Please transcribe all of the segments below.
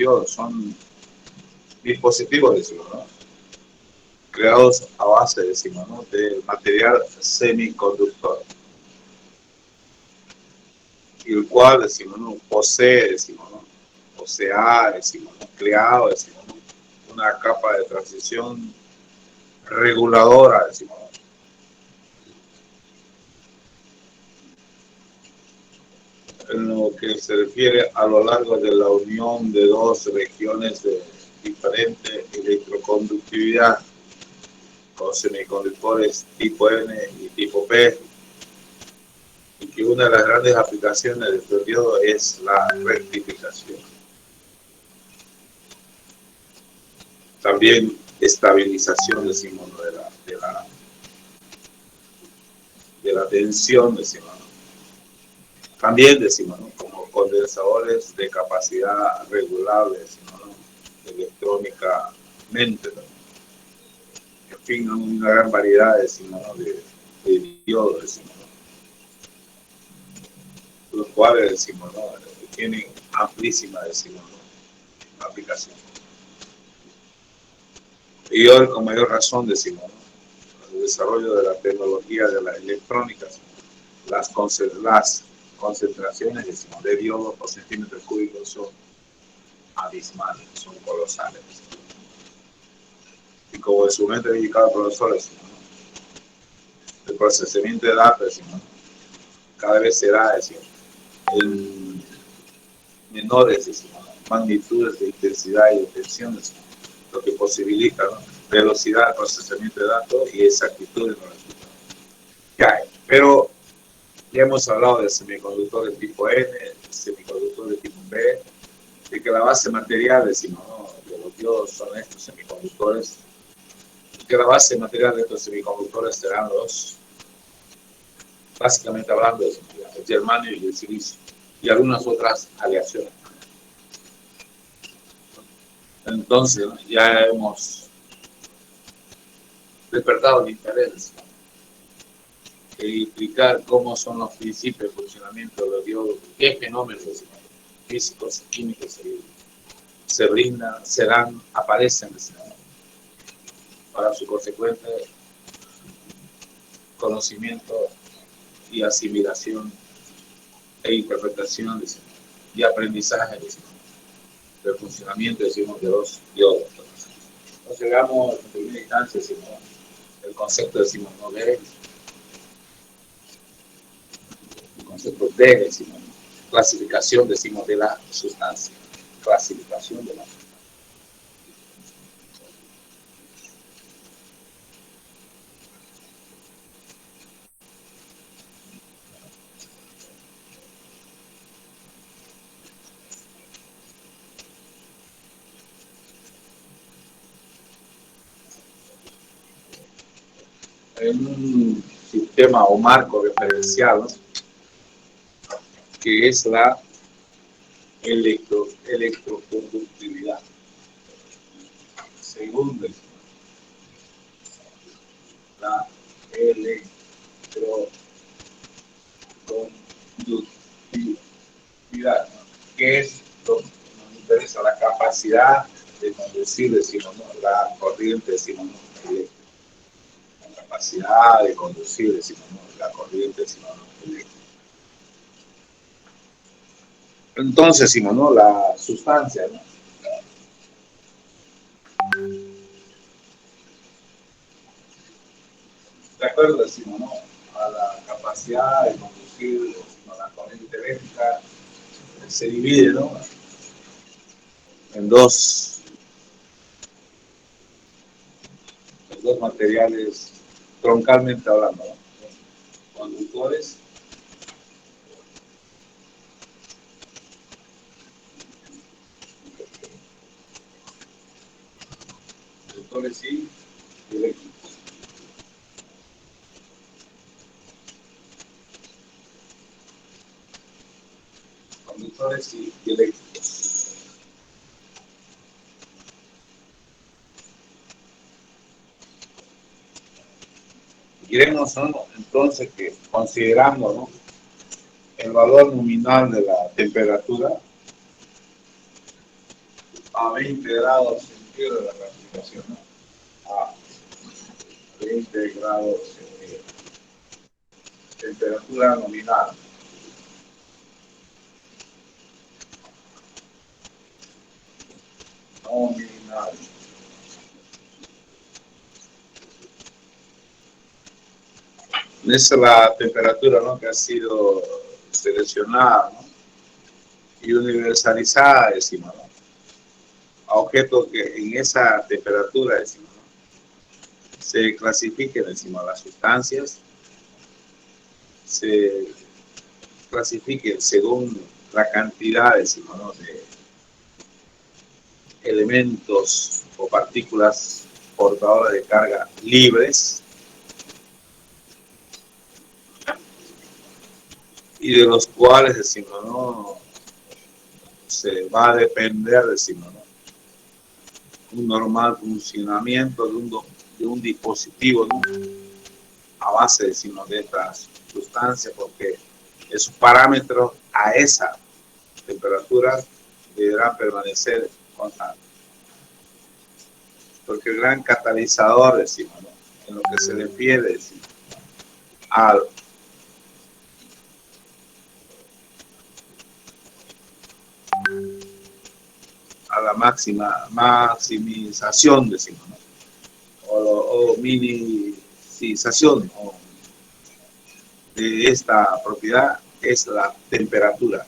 diodos son dispositivos, decimos, ¿no? Creados a base, decimos, ¿no? De material semiconductor, y el cual, decimos, ¿no? Posee, decimos, ¿no? Posea, decimos, ¿no? Creado, decimos, ¿no? Una capa de transición reguladora, decimos, ¿no? En lo que se refiere a lo largo de la unión de dos regiones de diferente electroconductividad, con semiconductores tipo N y tipo P, y que una de las grandes aplicaciones del periodo es la rectificación. También estabilización, decimos, de la tensión, decimos, ¿no? También decimos, ¿no? Como condensadores de capacidad regulable, decimos, ¿no? Electrónicamente, ¿no? En fin, ¿no? Una gran variedad, decimos, ¿no? de diodos, decimos, ¿no? Los cuales, decimos, ¿no? Tienen amplísima, decimos, ¿no? Aplicación. Y hoy, con mayor razón, decimos, ¿no? El desarrollo de la tecnología de la electrónica, las concentraciones, decimos, de diodos por centímetro cúbico son abismales, son colosales. Y como en su mente indicado el profesor, decimos, ¿no? El procesamiento de datos, decimos, ¿no? Cada vez será, decimos, en menores, decimos, ¿no? Magnitudes de intensidad y de tensión, decimos, lo que posibilita, ¿no? Velocidad de procesamiento de datos y exactitud en los resultados que hay. Pero ya hemos hablado de semiconductores tipo N, semiconductores tipo B, de que la base material, decimos, ¿no? De los diodos son estos semiconductores, y que la base material de estos semiconductores serán los, básicamente hablando, el germanio y el silicio, y algunas otras aleaciones. Entonces, ya hemos despertado el interés de explicar cómo son los principios de funcionamiento de los diodos, qué fenómenos físicos y químicos se brindan, se dan, aparecen, para su consecuente conocimiento y asimilación e interpretación y aprendizaje del funcionamiento, decimos, de los diodos. Entonces, llegamos en primera instancia, decimos, el concepto, decimos, no de el concepto de, decimos, clasificación, decimos, de la sustancia, clasificación de la sustancia. En un sistema o marco referencial, ¿no? Que es la electroconductividad. Segundo, la electroconductividad, ¿no? Que es lo que nos interesa, la capacidad de conducir, decimos, ¿no? La corriente, decimos, ¿no? La capacidad de conducir, decimos, ¿no? La corriente, decimos, ¿no? Entonces, decimos, ¿no? La sustancia, ¿no? De acuerdo, decimos, ¿no? A la capacidad de conducir, decimos, la corriente eléctrica se divide, ¿no? En dos materiales, troncalmente hablando, ¿no? Conductores y eléctricos. Conductores y eléctricos. Diremos, ¿no? Entonces, que considerando, ¿no? El valor nominal de la temperatura, a 20 grados centígrados de la refrigeración, ¿no? A 20 grados centígrados. Temperatura nominal. Nominal. Esa es la temperatura, ¿no?, que ha sido seleccionada, ¿no?, y universalizada, decimos, ¿no?, a objetos que en esa temperatura, decimos, ¿no?, se clasifiquen, decimos, las sustancias, se clasifiquen según la cantidad, decimos, ¿no?, de elementos o partículas portadoras de carga libres, y de los cuales, decimos, ¿no?, se va a depender, decimos, ¿no?, un normal funcionamiento de un dispositivo, ¿no?, a base, decimos, de estas sustancias, porque esos parámetros a esa temperatura deberán permanecer constantes. Porque el gran catalizador, decimos, ¿no?, en lo que se refiere, decimos, al a la maximización, decimos, ¿no?, o minimización, ¿no?, de esta propiedad es la temperatura.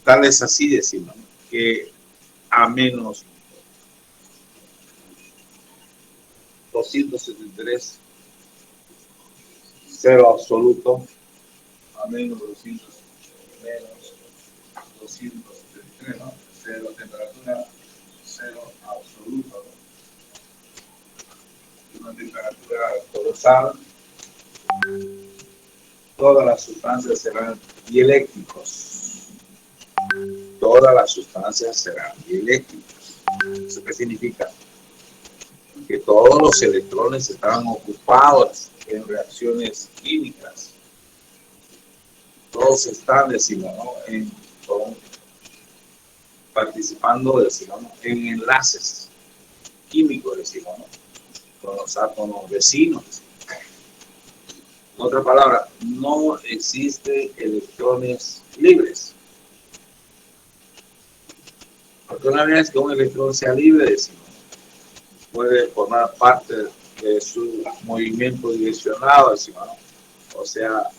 Tal es así, decimos, ¿no?, que a menos 273, cero absoluto, a menos 273, ¿no?, cero temperatura, cero absoluto, ¿no?, una temperatura colosal, todas las sustancias serán dieléctricos. Todas las sustancias serán dieléctricas. ¿Eso qué significa? Que todos los electrones estarán ocupados en reacciones químicas. Todos están, decimos, ¿no?, participando, decimos, ¿no?, en enlaces químicos, decimos, ¿no?, con los átomos vecinos. En otra palabra, no existen electrones libres. Porque una vez que un electrón sea libre, decimos, puede formar parte de su movimiento direccionado, decimos, ¿no?, o sea,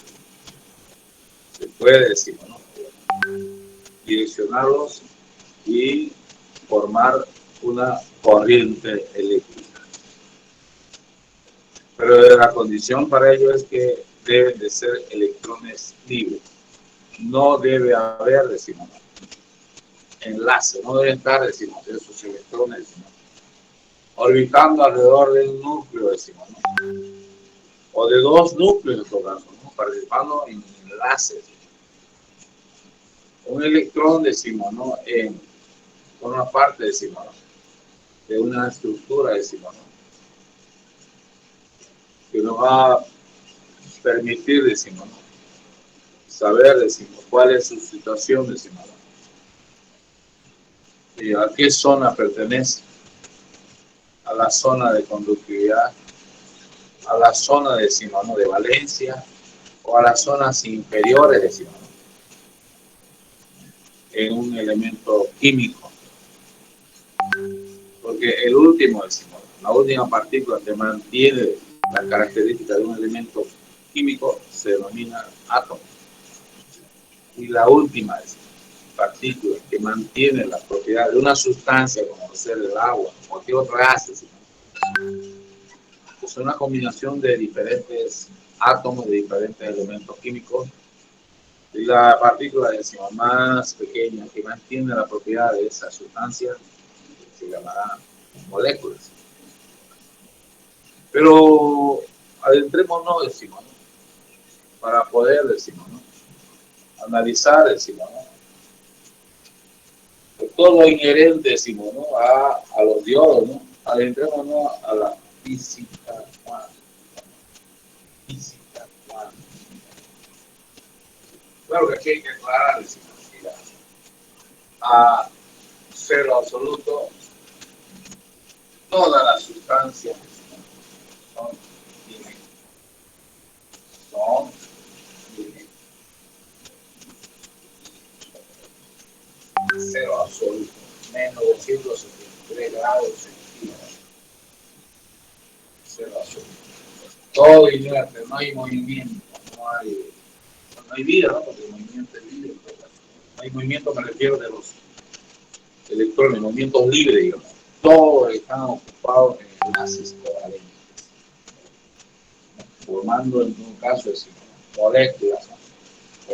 se puede, decimos, ¿no?, direccionarlos y formar una corriente eléctrica. Pero la condición para ello es que deben de ser electrones libres. No debe haber, decimos, enlace, no deben estar, decimos, esos electrones, decimos, orbitando alrededor de un núcleo, decimos, ¿no?, o de dos núcleos en todo caso, ¿no?, participando en enlaces. Un electrón, decimos, ¿no?, en una parte, decimos, ¿no?, de una estructura, decimos, ¿no?, que nos va a permitir, decimos, ¿no?, saber, decimos, cuál es su situación, decimos, ¿no?, y a qué zona pertenece, a la zona de conductividad, a la zona, decimos, ¿no?, de valencia, o a las zonas inferiores, decimos, ¿no?, en un elemento químico. Porque el último, decimos, la última partícula que mantiene la característica de un elemento químico se denomina átomo. Y la última, decimos, partícula que mantiene la propiedad de una sustancia, como ser el agua, o cualquier otro gas, decimos, es una combinación de diferentes átomos, de diferentes elementos químicos. Y la partícula, decimos, más pequeña que mantiene la propiedad de esa sustancia se llamará moléculas. Pero adentrémonos, decimos, ¿no?, para poder, decimos, ¿no?, analizar, decimos, ¿no?, todo lo inherente, decimos, ¿no?, a los diodos, ¿no?, adentrémonos a la física cuántica. Física cuántica. Claro que aquí hay que aclarar, decimos, mira, a cero absoluto, todas las sustancias son directas. Son directas. Cero absoluto, menos 273 grados centígrados. Cero absoluto. Todo inerte, no hay movimiento, no hay vida, ¿no? Porque el movimiento es libre. No hay movimiento, me refiero de los electrones, movimientos libres, digamos. Todos están ocupados en enlaces covalentes, formando en un caso decimos moléculas, ¿no?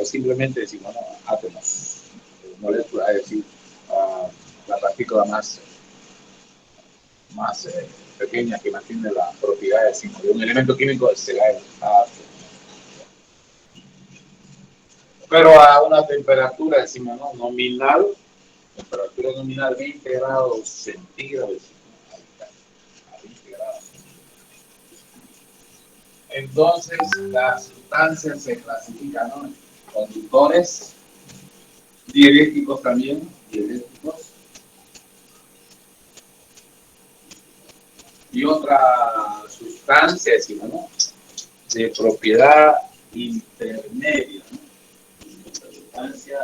O simplemente decimos no, átomos, moléculas, es decir, la partícula más pequeña que mantiene las propiedades decimos, de un elemento químico será el átomo. Pero a una temperatura decimos no, nominal, temperatura nominal 20 grados centígrados, a 20 grados. Entonces, las sustancias se clasifican, ¿no? Conductores, dieléctricos también, dieléctricos. Y otra sustancia, decimos, ¿no? De propiedad intermedia, ¿no? Otra sustancia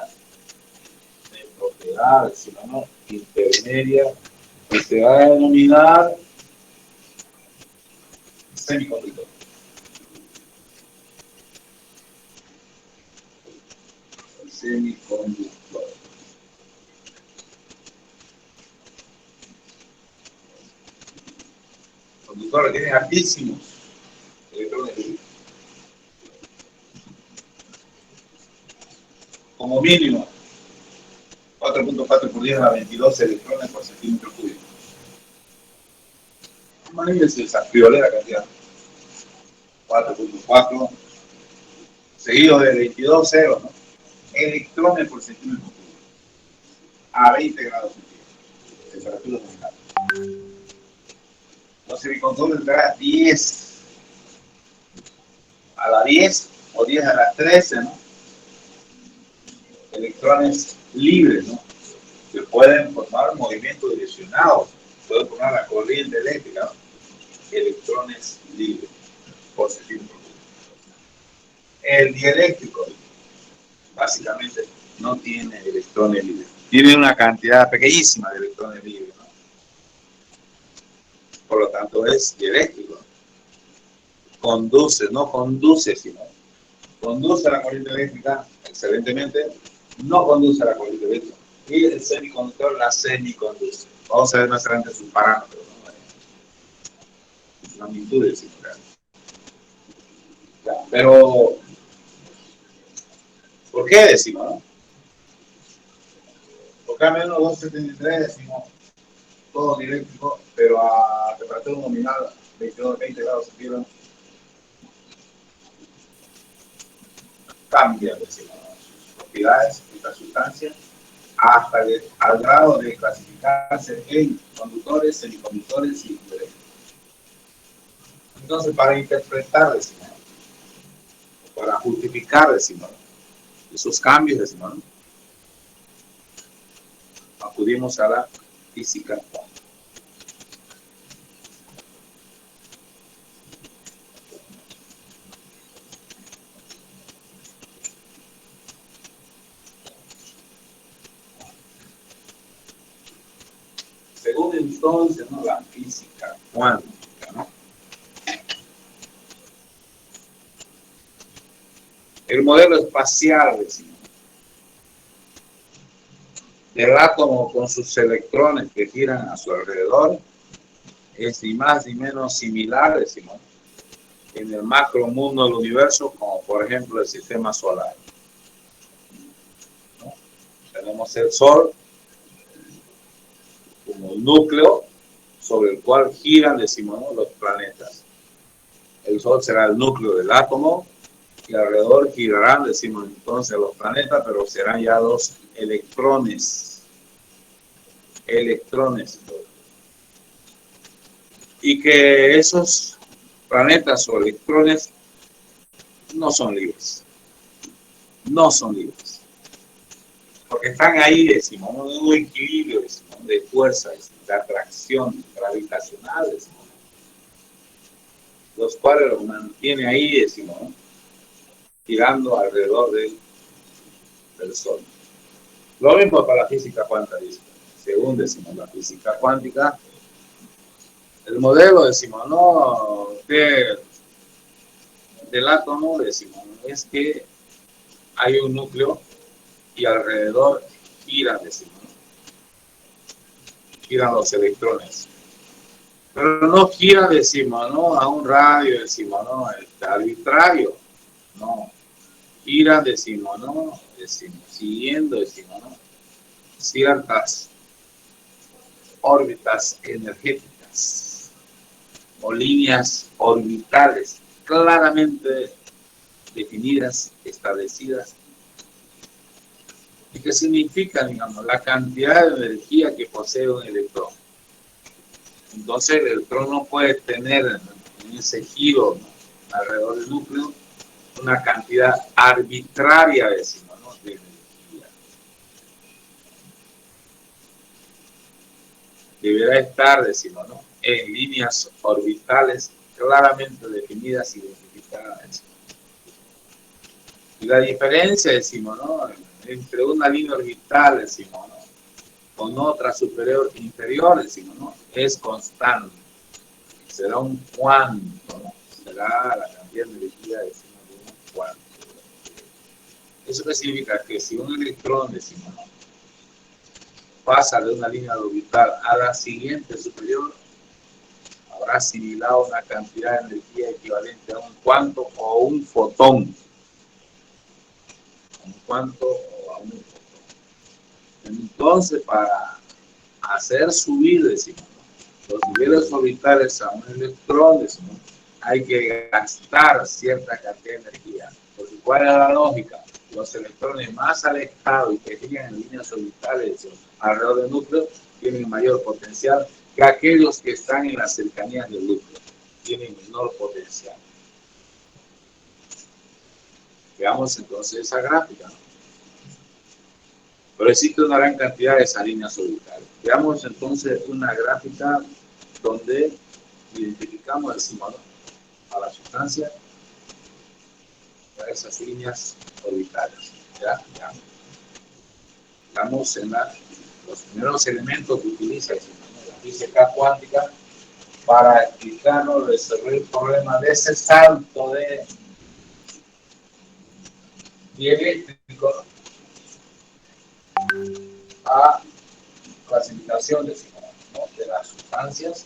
de propiedad, decimos, ¿no? Intermedia, que se va a denominar semiconductor. Semiconductor. Conductores tienen altísimos electrones libres. Como mínimo 4.4 por 10 a 22 electrones por centímetro cúbico. Imagínense esa friolera cantidad. 4.4 seguido de 22 ceros, ¿no? Electrones por centímetro cúbico a 20 grados centígrados. Temperatura nominal. Los semiconductores tendrá 10 a la 10 o 10 a la 13, ¿no? Electrones libres, ¿no? Que pueden formar movimientos direccionados, pueden formar la corriente eléctrica, ¿no? Electrones libres por centímetro cúbico. El dieléctrico básicamente no tiene electrones libres, tiene una cantidad pequeñísima de electrones libres, ¿no? Por lo tanto es dieléctrico. Conduce, no conduce, sino conduce a la corriente eléctrica excelentemente, no conduce a la corriente eléctrica. Y el semiconductor la semiconduce. Vamos a ver más adelante sus parámetros, ¿no? La magnitud del semiconductor. Pero, ¿por qué decimos, no? Porque a menos 273 decimos todo eléctrico, pero a temperatura nominal 22-20 grados centígrados cambian, decimos, sus propiedades, estas sustancias, hasta al grado de clasificarse en conductores, semiconductores y dieléctricos. Entonces, para interpretar, decimos, para justificar, decimos, esos cambios, decimos, acudimos a la física cuántica. Según entonces, ¿no? La física cuántica, ¿no? El modelo espacial, decimos, del átomo con sus electrones que giran a su alrededor es ni más ni menos similar, decimos, en el macro mundo del universo, como por ejemplo el sistema solar, ¿no? Tenemos el Sol como el núcleo sobre el cual giran, decimos, ¿no? Los planetas. El Sol será el núcleo del átomo y alrededor girarán, decimos entonces, los planetas, pero serán ya dos electrones. Y que esos planetas o electrones no son libres. No son libres. porque están ahí, decimos, en un equilibrio, decimos, de fuerzas, de atracción gravitacional, decimos, los cuales los mantiene ahí, decimos, ¿no? Girando alrededor del Sol. Lo mismo para la física cuántica, según decimos la física cuántica, el modelo, decimos, ¿no? Del átomo, decimos, es que hay un núcleo y alrededor giran, decimos, ¿no? Giran los electrones. Pero no gira, decimos, ¿no? A un radio, decimos, ¿no? Arbitrario. No. Gira, decimos, ¿no? Decimos, siguiendo, decimos, ¿no? Ciertas órbitas energéticas o líneas orbitales claramente definidas, establecidas. ¿Y qué significa, digamos, la cantidad de energía que posee un electrón? Entonces el electrón no puede tener en ese giro, ¿no? Alrededor del núcleo una cantidad arbitraria, decimos, ¿no? De energía. Deberá estar, decimos, ¿no? En líneas orbitales claramente definidas y identificadas, decimos. Y la diferencia, decimos, ¿no? Entre una línea orbital, decimos, ¿no? Con otra superior e inferior, decimos, ¿no? Es constante. Será un cuánto, ¿no? Será la cantidad de energía, decimos, de un cuánto. ¿Eso qué significa? Que si un electrón, decimos, ¿no? Pasa de una línea orbital a la siguiente superior, habrá asimilado una cantidad de energía equivalente a un cuánto o un fotón. Un cuánto o a un fotón. Entonces, para hacer subir, decimos, ¿no? Los niveles orbitales a un electrón, decimos, hay que gastar cierta cantidad de energía. Porque ¿cuál es la lógica? Los electrones más alejados y que giran en líneas orbitales, decimos, alrededor del núcleo, tienen mayor potencial que aquellos que están en las cercanías del núcleo. Tienen menor potencial. Veamos entonces esa gráfica, ¿no? Pero existe una gran cantidad de esas líneas orbitales. Veamos entonces una gráfica donde identificamos, decimos, ¿no? A la sustancia, a esas líneas orbitales. ¿Ya? Ya. Estamos en los primeros elementos que utiliza, decimos, ¿no? La física cuántica para explicarnos, resolver el problema de ese salto de dieléctrico a clasificación, decimos, ¿no? De las sustancias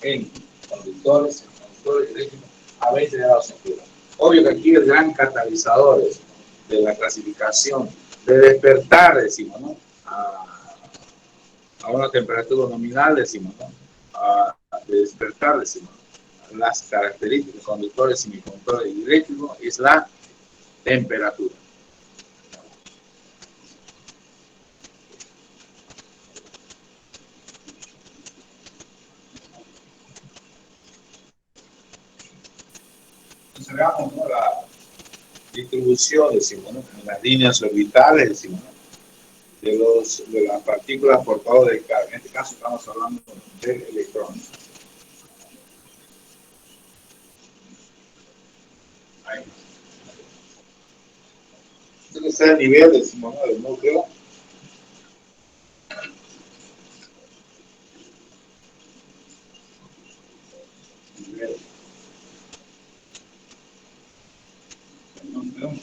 en conductores eléctricos a 20 grados centígrados. Obvio que aquí el gran catalizador de la clasificación, de despertar, decimos, ¿no? A una temperatura nominal, decimos, ¿no? De despertar, decimos, ¿no? Las características de conductores, semiconductores y eléctricos es la temperatura. Entonces veamos, ¿no? La distribución, decimos, ¿no? En las líneas orbitales, decimos, ¿no? De las partículas portadoras de carga. En este caso estamos hablando del electrón. Ahí. Entonces es el nivel, decimos, ¿no? Del núcleo. Nivel del núcleo.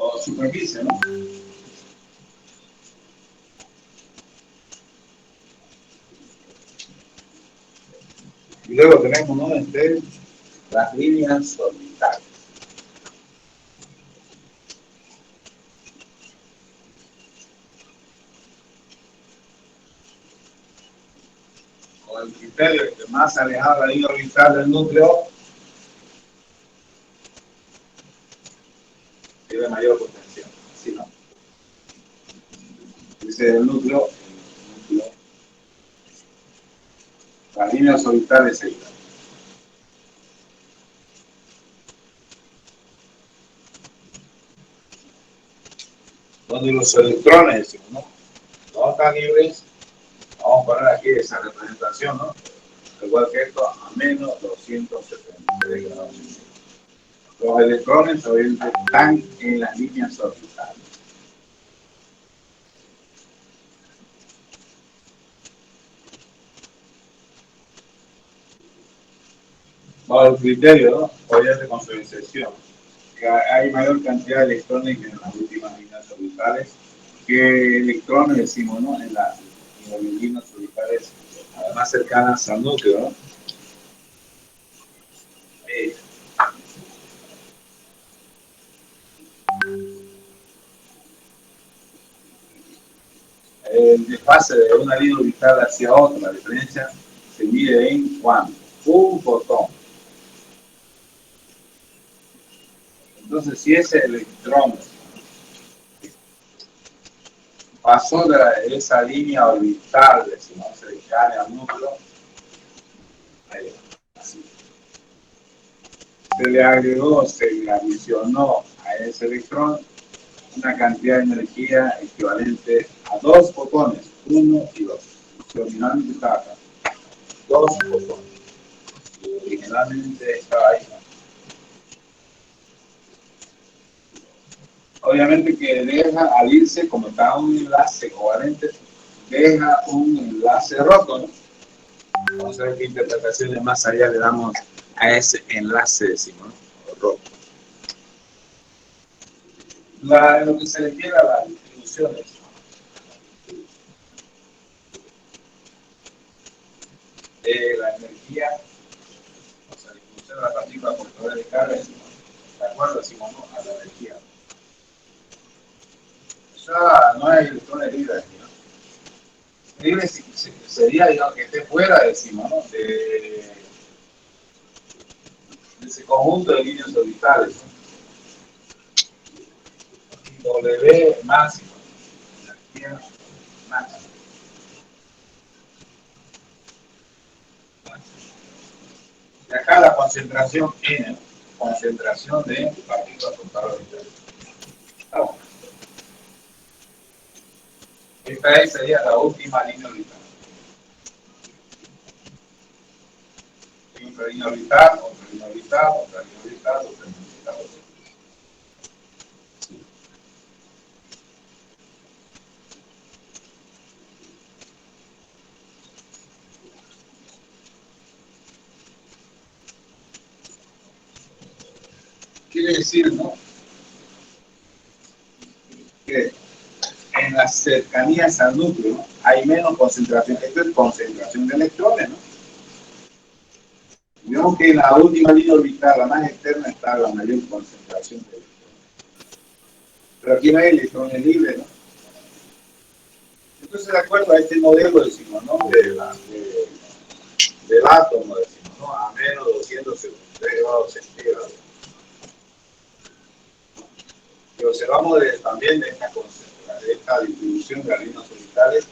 O superficie, ¿no? Y luego tenemos, ¿no? Las líneas orbitales. Con el criterio de que más alejada la línea orbital del núcleo tiene mayor potencial. ¿Sí, no? Dice el núcleo, las líneas orbitales se irán. donde los electrones, decimos, ¿no? No están libres, vamos a poner aquí esa representación, ¿no? Igual que esto, a menos 273 grados. Los electrones obviamente están en las líneas orbitales. Bajo el criterio, ¿no? Obviamente con su excepción, que hay mayor cantidad de electrones que en las últimas líneas orbitales que electrones, decimos, ¿no? En las líneas orbitales más cercanas al núcleo, ¿no? Eh, el desfase de una línea orbital hacia otra, la diferencia se mide en ¿cuánto? Un fotón. Entonces, si ese electrón pasó de esa línea orbital, decimos, cercana al núcleo, ahí, así, se le agregó, se le adicionó a ese electrón una cantidad de energía equivalente a dos fotones, uno y dos. Que originalmente estaba acá. Dos fotones. Y originalmente estaba ahí. Obviamente que deja al irse, como está un enlace covalente, deja un enlace roto, ¿no? Vamos a ver qué interpretaciones más allá le damos a ese enlace, decimos, ¿no? Roto. Lo que se refiere a las distribuciones de la energía, o sea, la distribución de la partícula por poder de carga, de acuerdo, decimos, ¿no? A la energía. Eso no hay electrones libres, ¿no? Libre sería, digamos, que esté fuera, decimos, ¿no? De ese conjunto de líneas orbitales, ¿no? W máximo, energía máxima. Y acá la concentración N, ¿no? Concentración de partículas por cada orbital. Ah, esta sería la última línea orbital. Otra línea orbital, otra línea orbital, otra línea orbital, otra línea orbital, otra. Quiere decir, ¿no? Que en las cercanías al núcleo, ¿no? Hay menos concentración. Esto es concentración de electrones, ¿no? Digamos que en la última línea orbital, la más externa, está la mayor concentración de electrones. Pero aquí no hay electrones libres, ¿no? Entonces, de acuerdo a este modelo, decimos, ¿no? Del átomo, decimos, ¿no? A menos 273 grados centígrados. Y observamos también de esta distribución de las líneas orbitales,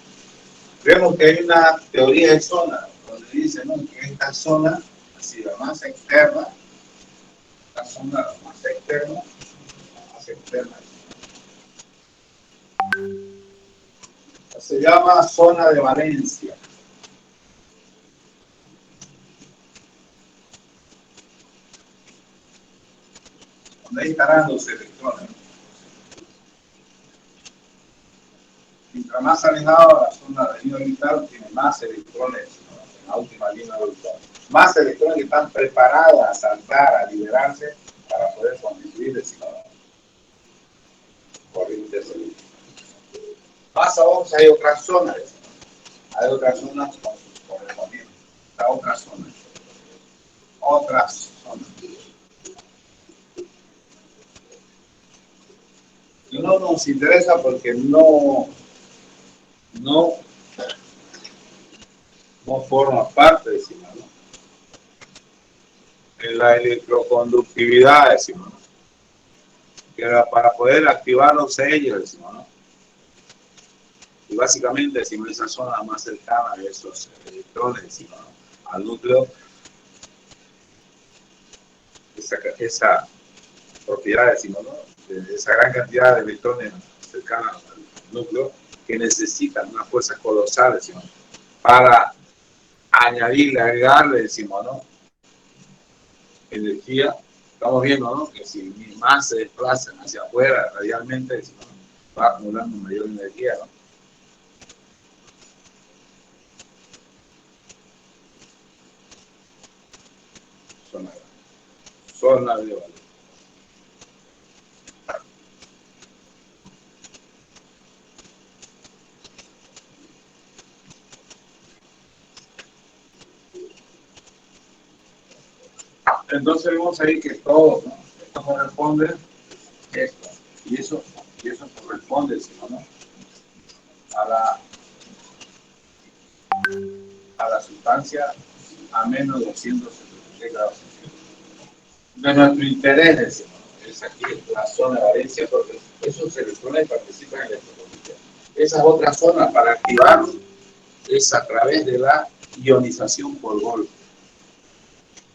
vemos que hay una teoría de zona, donde dice, ¿no? Que esta zona, así la más externa, la zona la más externa, se llama zona de valencia. Donde ahí estarán los electrones. Mientras más alejado la zona de línea orbital, tiene más electrones, ¿no? En la última línea orbital. Más electrones que están preparados a saltar, a liberarse para poder constituir el corriente eléctrica. Más aún, hay otras zonas, hay otras zonas con sus correspondientes. Está otra zona. Otras zonas. Y no nos interesa porque no forma parte, decimos, ¿no? En la electroconductividad, decimos, ¿no? Que era para poder activar los sellos, decimos, ¿no? Y básicamente, decimos, esa zona más cercana de esos electrones, decimos, ¿no? Al núcleo, esa propiedad, decimos, ¿no? De esa gran cantidad de electrones cercana al núcleo, que necesitan una fuerza colosal, decimos, para añadirle, agregarle, decimos, ¿no? Energía. Estamos viendo, ¿no? Que si más se desplazan hacia afuera radialmente, decimos, va acumulando mayor energía, ¿no? Zona de valor. Entonces vemos ahí que todo, ¿no? Esto corresponde a esto, y eso corresponde, ¿no? a la sustancia a menos 273 grados centígrados. De nuestro interés, decimos, es aquí la zona de valencia, porque esos electrones participan en la electroquímica. Esas otras zonas para activar es a través de la ionización por golpe,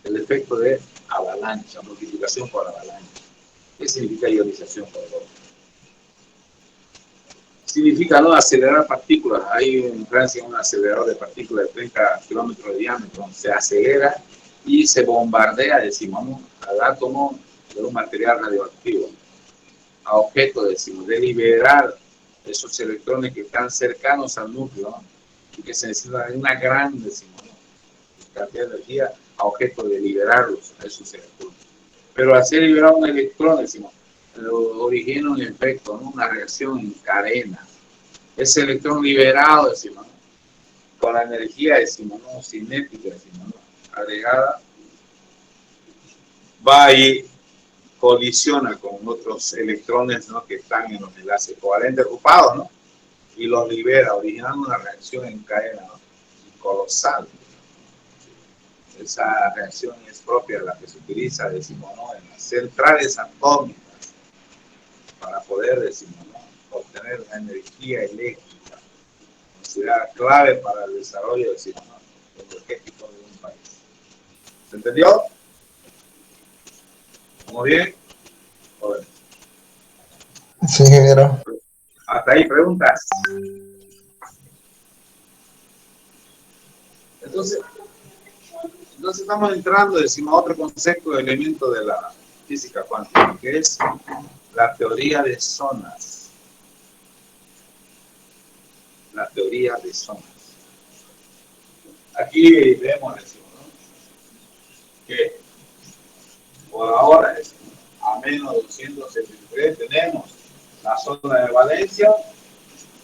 el efecto de avalancha, multiplicación por avalancha. ¿Qué significa ionización por golpe? Significa, ¿no?, acelerar partículas. Hay en Francia un acelerador de partículas de 30 kilómetros de diámetro, se acelera y se bombardea, decimos, ¿no?, al átomo de un material radioactivo, a objeto, decimos, de liberar esos electrones que están cercanos al núcleo, ¿no?, y que se necesitan una gran, decimos, ¿no?, cantidad de energía a objeto de liberarlos a esos electrones. Pero al ser liberado un electrón, decimos, origina un efecto, ¿no?, una reacción en cadena. Ese electrón liberado, decimos, ¿no?, con la energía, decimos, ¿no?, cinética, decimos, ¿no?, agregada, va y colisiona con otros electrones, ¿no?, que están en los enlaces covalentes ocupados, ¿no?, y los libera, originando una reacción en cadena, ¿no?, colosal. Esa reacción es propia de la que se utiliza, decimos, ¿no?, en las centrales atómicas para poder, decimos, ¿no?, obtener la energía eléctrica, considerada clave para el desarrollo, decimos, ¿no?, energético de un país. ¿Se entendió? ¿Estamos bien? Bueno. Sí, ingeniero. Hasta ahí, preguntas. Entonces estamos entrando, decimos, a otro concepto de elemento de la física cuántica, que es la teoría de zonas. La teoría de zonas. Aquí vemos, decimos, ¿no?, que por ahora, a menos 273, tenemos la zona de valencia,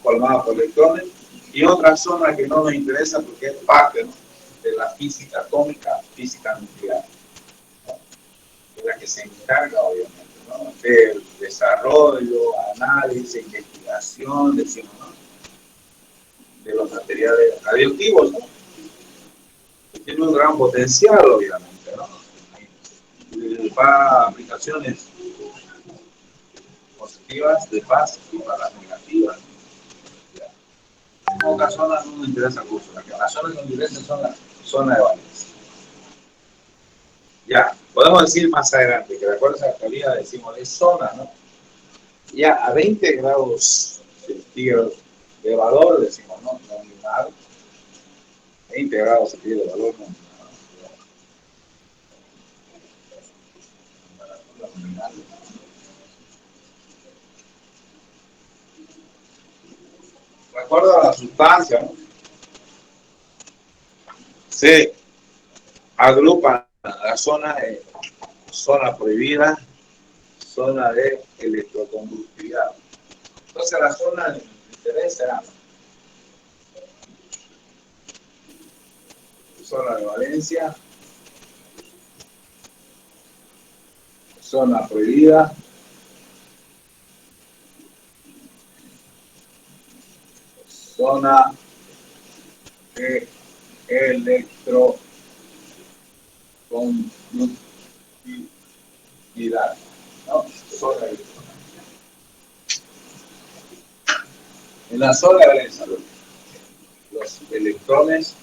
formada por electrones, y otra zona que no nos interesa porque es parte, ¿no?, de la física atómica, física nuclear, ¿no?, de la que se encarga, obviamente, ¿no?, del desarrollo, análisis, investigación, decimos, ¿no?, de los materiales radioactivos, ¿no?, que tiene un gran potencial, obviamente, ¿no?, para aplicaciones positivas de paz y para las negativas. En otras zonas no nos interesa el curso, las zonas que nos interesan son las zonas de valencia. Ya, podemos decir más adelante que de acuerdo a esa teoría decimos de zona, ¿no?, ya a 20 grados centígrados de valor, decimos, ¿no?, nominal, 20 grados centígrados de valor nominal. De acuerdo a la sustancia, ¿no?, se agrupan las zonas de zona prohibida, zona de electroconductividad. Entonces la zona de interés será zona de valencia, zona prohibida, zona de electroconductividad, ¿no?, zona de electroconductividad. En la zona de valencia, los electrones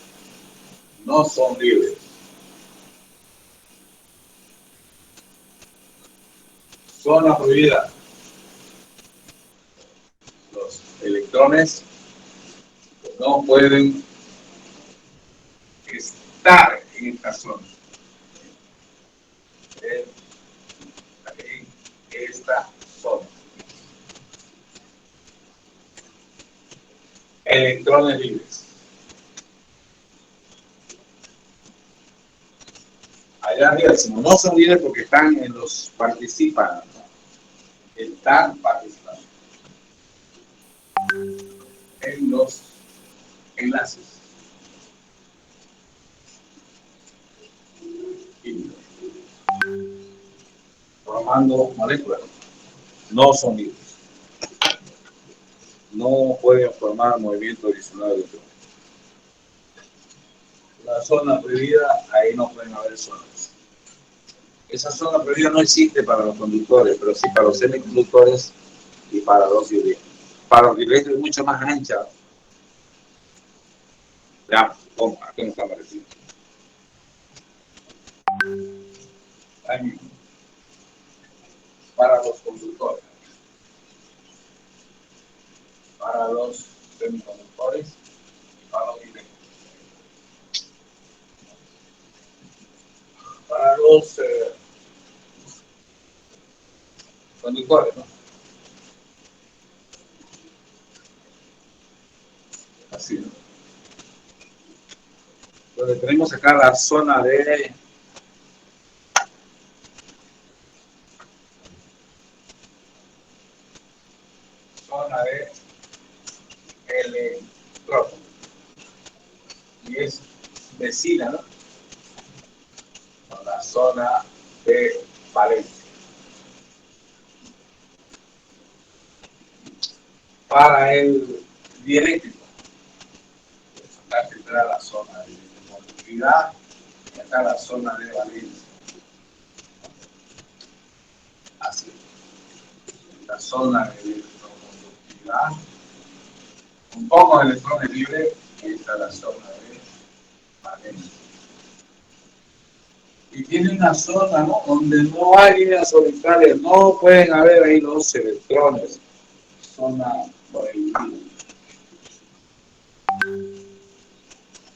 no son libres. Zona prohibida. electrones no pueden estar en esta zona. En esta zona. Electrones libres. Allá arriba decimos, no son libres porque están en los participantes. ¿No? Están participando en los enlaces. Químicos. Formando moléculas. No son libres. No pueden formar movimiento adicional de electrones. La zona prohibida, ahí no pueden haber zonas. Esa zona prohibida no existe para los conductores, pero sí para los semiconductores y para los dieléctricos. Para los dieléctricos es mucho más ancha. Ya, aquí no está apareciendo. Ahí mismo. Para los conductores. Para los semiconductores y para los dieléctricos. Para los conductores, ¿no? Así, ¿no? Entonces tenemos acá la zona de electrón. Y es vecina, ¿no? Con la zona de valencia. Para el dieléctrico, acá tendrá la zona de conductividad y acá la zona de valencia. Así. La zona de electroconductividad, un poco de electrones libres, y esta es la zona de valencia. Y tiene una zona, ¿no?, donde no hay líneas orbitales, no pueden haber ahí los electrones. Zona prohibida.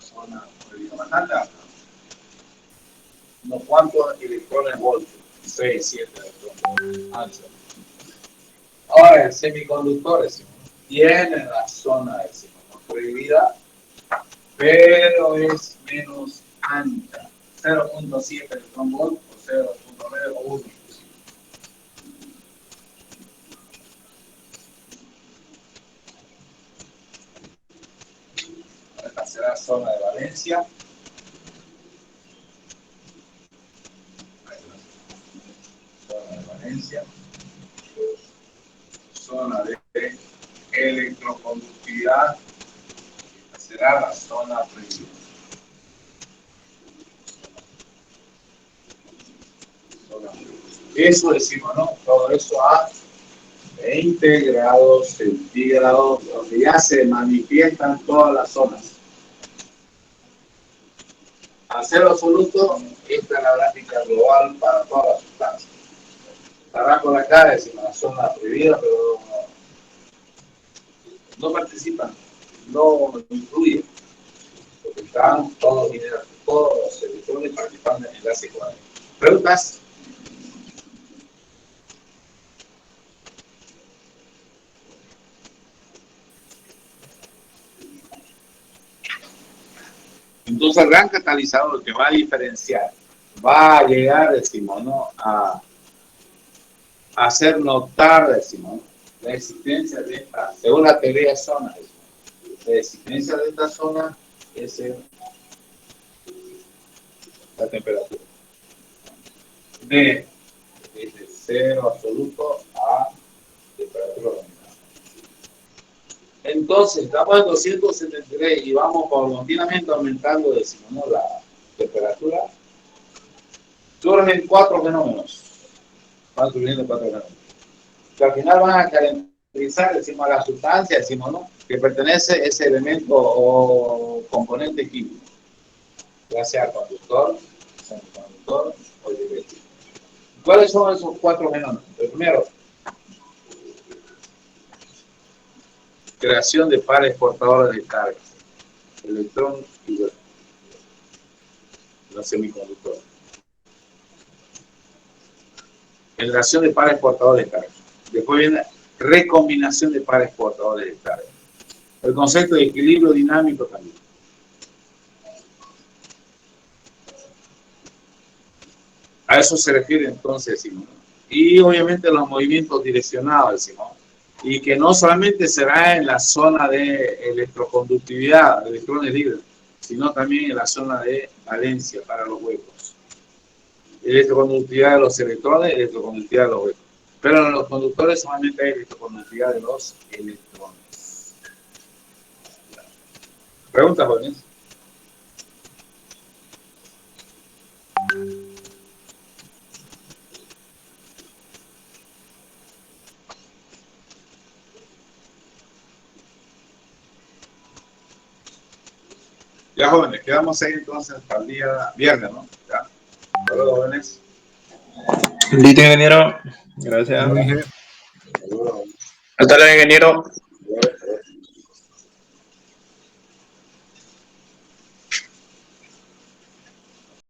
Zona prohibida. Bastante alta. ¿No? ¿Cuántos electrones voltios? 6, 7 electrones. Ancho. Ahora, el semiconductor tiene la zona de prohibida, pero es menos ancha. 0.7 electrón volt o 0.9 o 1. Esta será zona de valencia. Zona de valencia. Zona de electroconductividad. Esta será la zona prohibida. Eso decimos, ¿no? Todo eso a 20 grados centígrados, donde ya se manifiestan todas las zonas. A cero absoluto, esta es la gráfica global para todas las sustancias. Estará por acá, decimos, la zona prohibida, pero no participan, no incluyen, porque están todos los electrones participando en el enlace cuádrico. ¿Preguntas? Entonces el gran catalizador que va a diferenciar, va a llegar, decimos, ¿no?, a hacer notar, decimos, ¿no?, la existencia de esta, según la teoría de zonas, la existencia de esta zona es la temperatura. Desde cero absoluto a temperatura nominal. Entonces, estamos en 273 y vamos paulatinamente aumentando, decimos, ¿no?, la temperatura. Surgen 4 fenómenos. Van surgiendo 4 fenómenos. Que al final van a caracterizar, decimos, a la sustancia, decimos, ¿no?, que pertenece a ese elemento o componente químico, ya sea conductor, semiconductor o dieléctrico. ¿Cuáles son esos 4 fenómenos? El primero, creación de pares portadores de carga, electrón y los semiconductores. Generación de pares portadores de carga. Después viene recombinación de pares portadores de carga. El concepto de equilibrio dinámico también. A eso se refiere entonces, Simón. Y obviamente los movimientos direccionados, Simón. Y que no solamente será en la zona de electroconductividad, de electrones libres, sino también en la zona de valencia para los huecos. Electroconductividad de los electrones, electroconductividad de los huecos. Pero en los conductores solamente hay electroconductividad de los electrones. ¿Preguntas, jóvenes? Ya, jóvenes, quedamos ahí entonces hasta el día viernes, ¿no? Ya. Hasta luego, jóvenes. Listo, ingeniero. Gracias. Hasta luego, ingeniero.